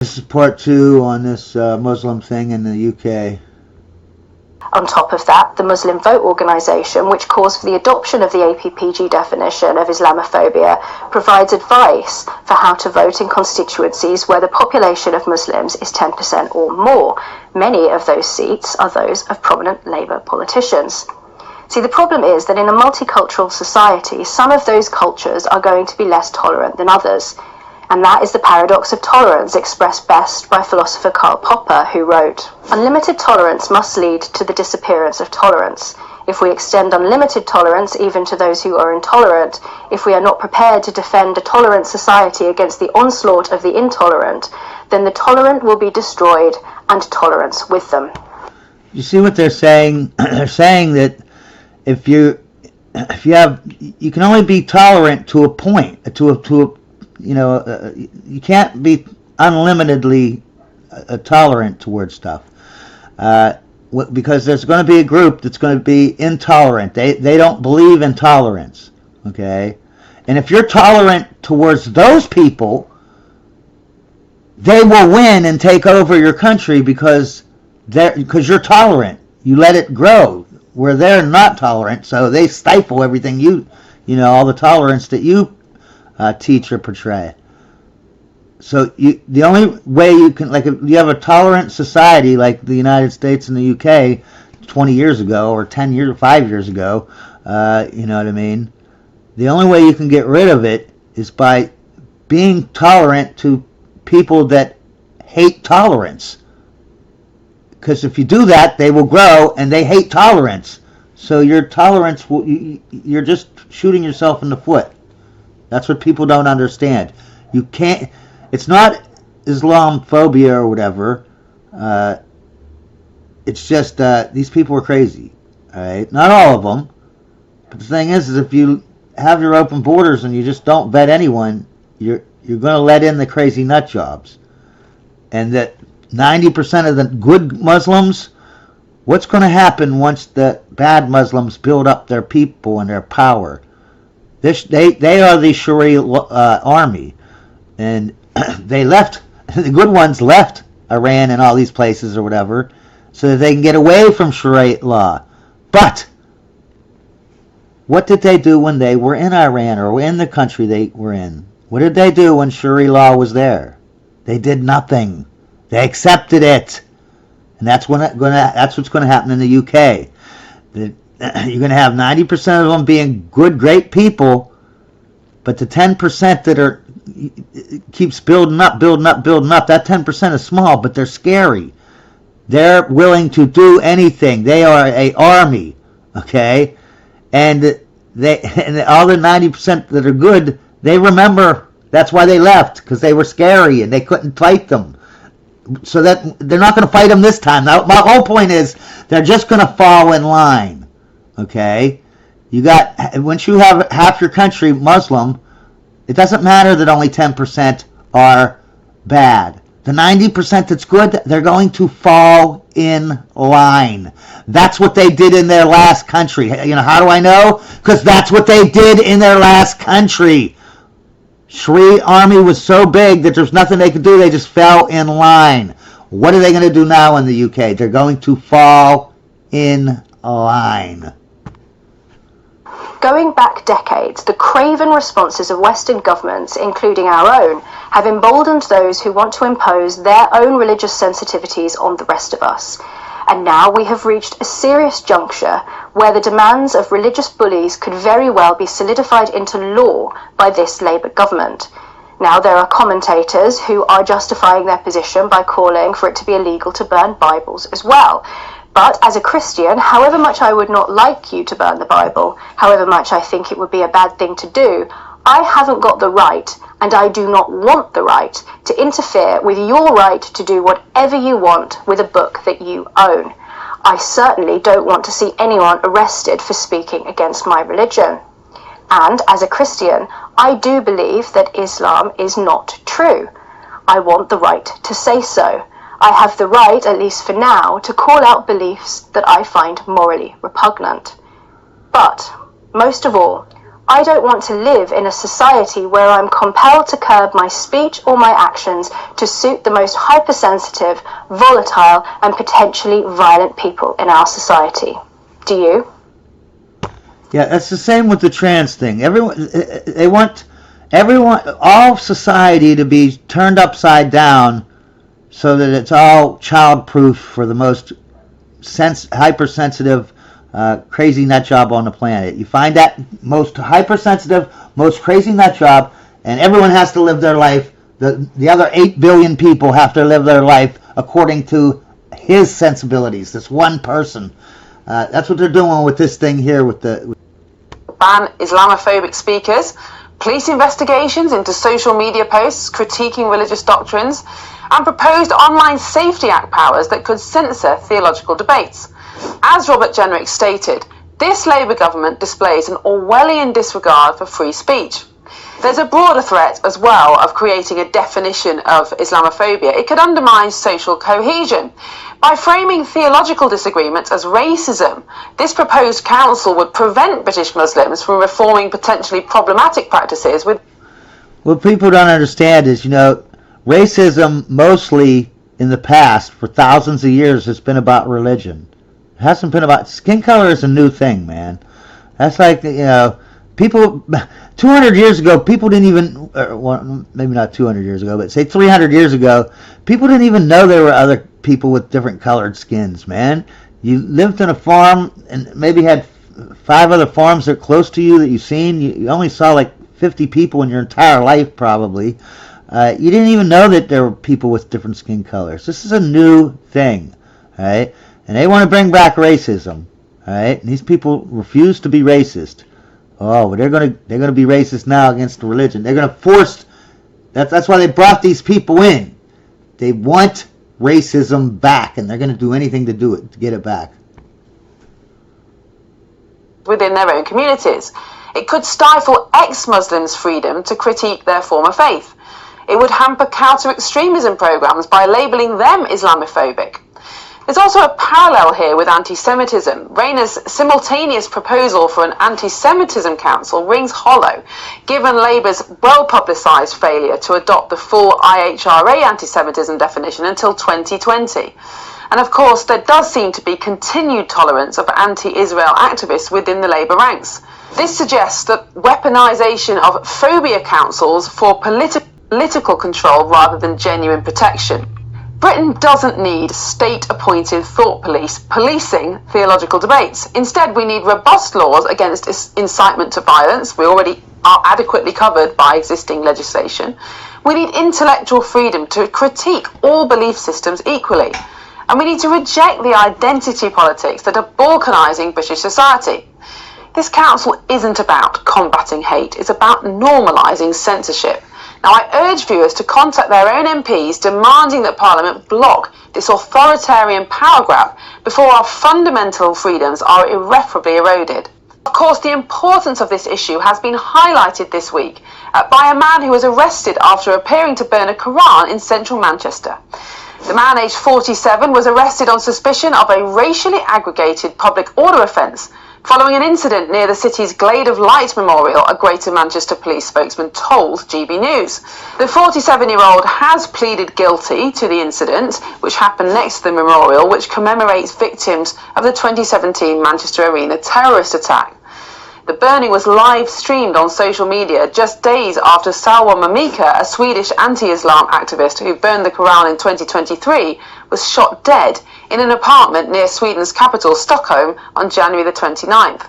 This is part 2 on this Muslim thing in the UK. On top of that, the Muslim Vote Organisation, which calls for the adoption of the APPG definition of Islamophobia, provides advice for how to vote in constituencies where the population of Muslims is 10% or more. Many of those seats are those of prominent Labour politicians. See, the problem is that in a multicultural society, some of those cultures are going to be less tolerant than others. And that is the paradox of tolerance, expressed best by philosopher Karl Popper, who wrote, "Unlimited tolerance must lead to the disappearance of tolerance. If we extend unlimited tolerance even to those who are intolerant, if we are not prepared to defend a tolerant society against the onslaught of the intolerant, then the tolerant will be destroyed and tolerance with them." You see what they're saying? They're saying that if you can only be tolerant to a point, you can't be unlimitedly tolerant towards stuff, because there's going to be a group that's going to be intolerant. They don't believe in tolerance, okay? And if you're tolerant towards those people, they will win and take over your country because you're tolerant. You let it grow, where they're not tolerant, so they stifle everything all the tolerance that you teach or portray. So the only way you can, like, if you have a tolerant society like the United States and the UK 20 years ago or 10 years, 5 years ago, you know what I mean? The only way you can get rid of it is by being tolerant to people that hate tolerance. Because if you do that, they will grow, and they hate tolerance. So your tolerance, you're just shooting yourself in the foot. That's what people don't understand. You can't. It's not Islamophobia or whatever. It's just these people are crazy. All right, not all of them. But the thing is if you have your open borders and you just don't vet anyone, you're going to let in the crazy nut jobs. And that 90% of the good Muslims, what's going to happen once the bad Muslims build up their people and their power? They are the Sharia army, and they left. The good ones left Iran and all these places or whatever, so that they can get away from Sharia law. But what did they do when they were in Iran or in the country they were in? What did they do when Sharia law was there? They did nothing. They accepted it, and that's what's going to happen in the UK. You're going to have 90% of them being good, great people, but the 10% that keeps building up, that 10% is small, but they're scary. They're willing to do anything. They are an army, okay? And all the 90% that are good, they remember. That's why they left, because they were scary and they couldn't fight them. So that they're not going to fight them this time. Now, my whole point is they're just going to fall in line. Okay, once you have half your country Muslim, it doesn't matter that only 10% are bad. The 90% that's good, they're going to fall in line. That's what they did in their last country. How do I know? Because that's what they did in their last country. Sharia army was so big that there's nothing they could do. They just fell in line. What are they going to do now in the UK? They're going to fall in line. Going back decades, the craven responses of Western governments, including our own, have emboldened those who want to impose their own religious sensitivities on the rest of us. And now we have reached a serious juncture where the demands of religious bullies could very well be solidified into law by this Labour government. Now there are commentators who are justifying their position by calling for it to be illegal to burn Bibles as well. But as a Christian, however much I would not like you to burn the Bible, however much I think it would be a bad thing to do, I haven't got the right, and I do not want the right, to interfere with your right to do whatever you want with a book that you own. I certainly don't want to see anyone arrested for speaking against my religion. And as a Christian, I do believe that Islam is not true. I want the right to say so. I have the right, at least for now, to call out beliefs that I find morally repugnant. But, most of all, I don't want to live in a society where I'm compelled to curb my speech or my actions to suit the most hypersensitive, volatile, and potentially violent people in our society. Do you? Yeah, that's the same with the trans thing. They want all society to be turned upside down so that it's all child-proof for the most hypersensitive, crazy nut job on the planet. You find that most hypersensitive, most crazy nut job, and everyone has to live their life. The other 8 billion people have to live their life according to his sensibilities. This one person. That's what they're doing with this thing here with the... Ban Islamophobic speakers, police investigations into social media posts critiquing religious doctrines, and proposed online Safety Act powers that could censor theological debates. As Robert Jenrick stated, this Labour government displays an Orwellian disregard for free speech. There's a broader threat as well of creating a definition of Islamophobia. It could undermine social cohesion. By framing theological disagreements as racism, this proposed council would prevent British Muslims from reforming potentially problematic practices with... What people don't understand is, racism mostly in the past, for thousands of years, has been about religion. It hasn't been about... Skin color is a new thing, man. That's like, people... 200 years ago, people didn't even... well, maybe not 200 years ago, but say 300 years ago, people didn't even know there were other people with different colored skins, man. You lived in a farm and maybe had 5 other farms that are close to you that you've seen. You only saw like 50 people in your entire life, probably. You didn't even know that there were people with different skin colors. This is a new thing, all right? And they want to bring back racism, all right? And these people refuse to be racist. Oh, but they're gonna be racist now against the religion. They're gonna force. That's why they brought these people in. They want racism back, and they're gonna do anything to do it, to get it back. Within their own communities. It could stifle ex-Muslims' freedom to critique their former faith. It would hamper counter-extremism programs by labelling them Islamophobic. There's also a parallel here with anti-Semitism. Rayner's simultaneous proposal for an anti-Semitism council rings hollow, given Labour's well-publicised failure to adopt the full IHRA anti-Semitism definition until 2020. And of course, there does seem to be continued tolerance of anti-Israel activists within the Labour ranks. This suggests that weaponisation of phobia councils for political control rather than genuine protection. Britain doesn't need state-appointed thought police policing theological debates. Instead, we need robust laws against incitement to violence. We already are adequately covered by existing legislation. We need intellectual freedom to critique all belief systems equally. And we need to reject the identity politics that are balkanising British society. This council isn't about combating hate, it's about normalising censorship. Now, I urge viewers to contact their own MPs demanding that Parliament block this authoritarian power grab before our fundamental freedoms are irreparably eroded. Of course, the importance of this issue has been highlighted this week by a man who was arrested after appearing to burn a Quran in central Manchester. The man, aged 47, was arrested on suspicion of a racially aggregated public order offence following an incident near the city's Glade of Light Memorial, a Greater Manchester police spokesman told GB News. The 47-year-old has pleaded guilty to the incident, which happened next to the memorial, which commemorates victims of the 2017 Manchester Arena terrorist attack. The burning was live-streamed on social media just days after Salwa Mamika, a Swedish anti-Islam activist who burned the Quran in 2023, was shot dead in an apartment near Sweden's capital, Stockholm, on January the 29th.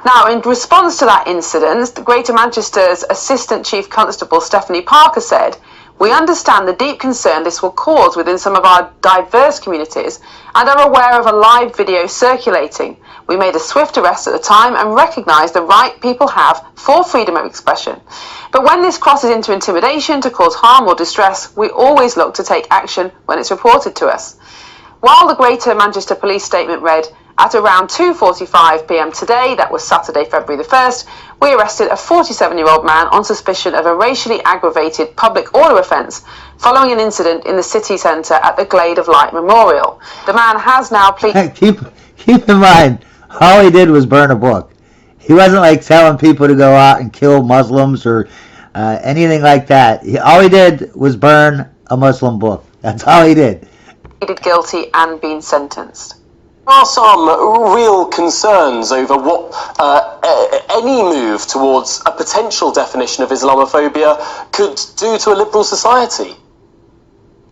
Now, in response to that incident, the Greater Manchester's Assistant Chief Constable Stephanie Parker said, "We understand the deep concern this will cause within some of our diverse communities and are aware of a live video circulating. We made a swift arrest at the time and recognise the right people have for freedom of expression. But when this crosses into intimidation to cause harm or distress, we always look to take action when it's reported to us." While the Greater Manchester Police statement read, "At around 2:45 p.m. today," that was Saturday, February the 1st, "we arrested a 47-year-old man on suspicion of a racially aggravated public order offence following an incident in the city centre at the Glade of Light Memorial. The man has now pleaded..." Keep in mind, all he did was burn a book. He wasn't like telling people to go out and kill Muslims or anything like that. All he did was burn a Muslim book. That's all he did. Pleaded guilty and been sentenced. There are some real concerns over what any move towards a potential definition of Islamophobia could do to a liberal society.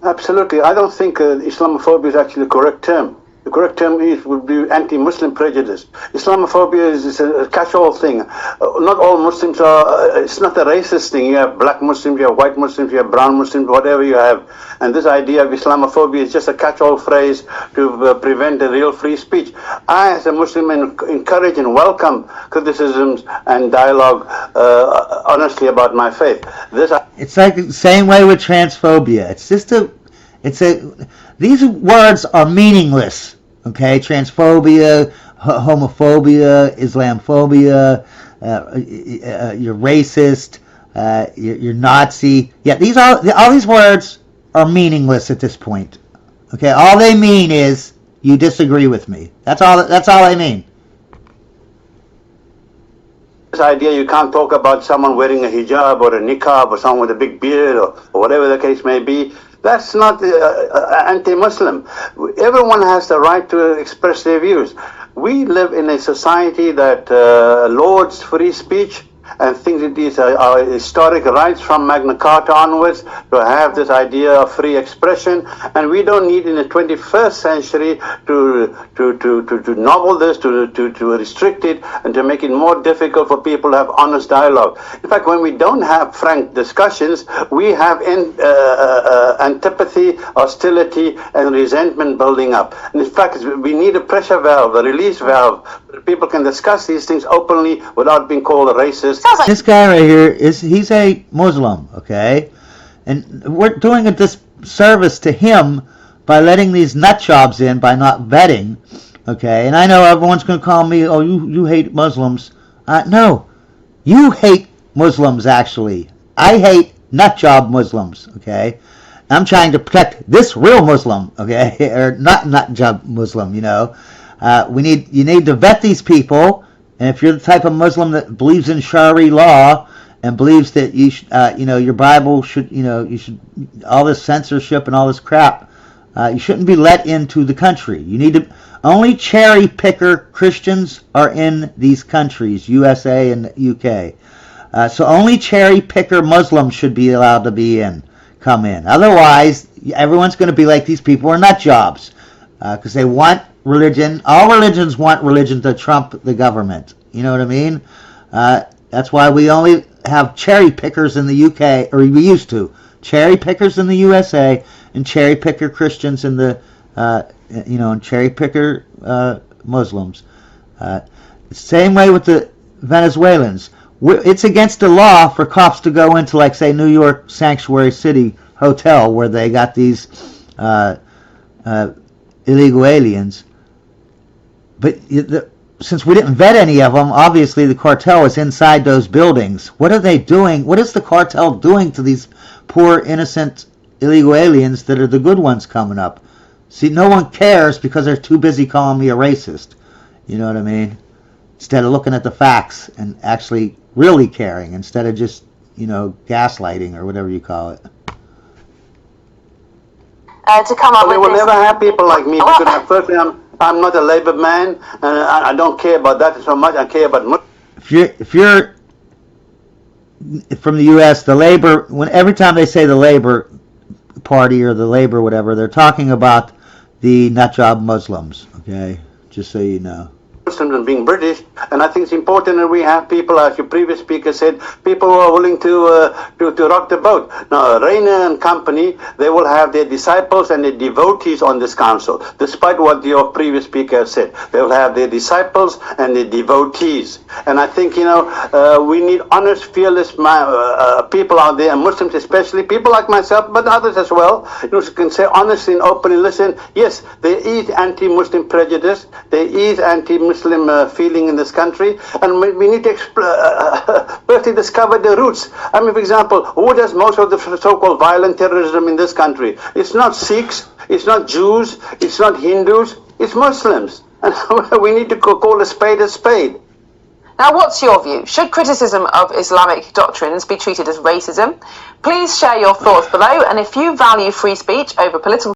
Absolutely. I don't think Islamophobia is actually the correct term. The correct term would be anti-Muslim prejudice. Islamophobia is a catch-all thing. Not all Muslims are, it's not a racist thing. You have black Muslims, you have white Muslims, you have brown Muslims, whatever you have. And this idea of Islamophobia is just a catch-all phrase to prevent a real free speech. I, as a Muslim, encourage and welcome criticisms and dialogue honestly about my faith. It's like the same way with transphobia. These words are meaningless, okay? Transphobia, homophobia, Islamophobia, you're racist, you're Nazi. Yeah, all these words are meaningless at this point, okay? All they mean is you disagree with me. That's all they mean. This idea you can't talk about someone wearing a hijab or a niqab or someone with a big beard or whatever the case may be. That's not anti-Muslim. Everyone has the right to express their views. We live in a society that lauds free speech and thinks it is our historic rights from Magna Carta onwards to have this idea of free expression, and we don't need in the 21st century to novel this, to restrict it, and to make it more difficult for people to have honest dialogue. In fact, when we don't have frank discussions, we have antipathy, hostility, and resentment building up. And in fact, we need a pressure valve, a release valve, where people can discuss these things openly without being called a racist. This guy right here, he's a Muslim, okay? And we're doing a disservice to him by letting these nut jobs in by not vetting, okay? And I know everyone's going to call me, oh, you hate Muslims. No, you hate Muslims, actually. I hate nut job Muslims, okay? I'm trying to protect this real Muslim, okay? Or not nut job Muslim, you know? You need to vet these people. And if you're the type of Muslim that believes in Shari law and believes that you should, your Bible should, you should, all this censorship and all this crap, you shouldn't be let into the country. You need to, only cherry picker Christians are in these countries, USA and UK. So only cherry picker Muslims should be allowed to come in. Otherwise, everyone's going to be like these people are nut jobs because they want religion. All religions want religion to trump the government. You know what I mean? That's why we only have cherry pickers in the UK, or we used to. Cherry pickers in the USA and cherry picker Christians in the, and cherry picker Muslims. Same way with the Venezuelans. It's against the law for cops to go into, like, say, New York Sanctuary City Hotel where they got these illegal aliens. But since we didn't vet any of them, obviously the cartel is inside those buildings. What are they doing? What is the cartel doing to these poor, innocent, illegal aliens that are the good ones coming up? See, no one cares because they're too busy calling me a racist. You know what I mean? Instead of looking at the facts and actually really caring, instead of just, gaslighting or whatever you call it. To come up They with will this. never have people like me. Because firstly, I'm not a Labour man, and I don't care about that so much. I care about. If you're from the U.S., the Labour, every time they say the Labour Party or the Labour whatever, they're talking about the nutjob Muslims. Okay, just so you know. Muslims and being British, and I think it's important that we have people, as your previous speaker said, people who are willing to rock the boat. Now, Rayner and company, they will have their disciples and their devotees on this council, despite what your previous speaker said. They will have their disciples and their devotees. And I think, we need honest, fearless people out there, and Muslims especially, people like myself, but others as well, who can say honestly and openly, listen, yes, there is anti-Muslim prejudice, there is anti-Muslim feeling in this country, and we need to firstly discover the roots. I mean, for example, who does most of the so-called violent terrorism in this country? It's not Sikhs, it's not Jews, it's not Hindus, it's Muslims. And we need to call a spade a spade. Now, what's your view? Should criticism of Islamic doctrines be treated as racism? Please share your thoughts below, and if you value free speech over political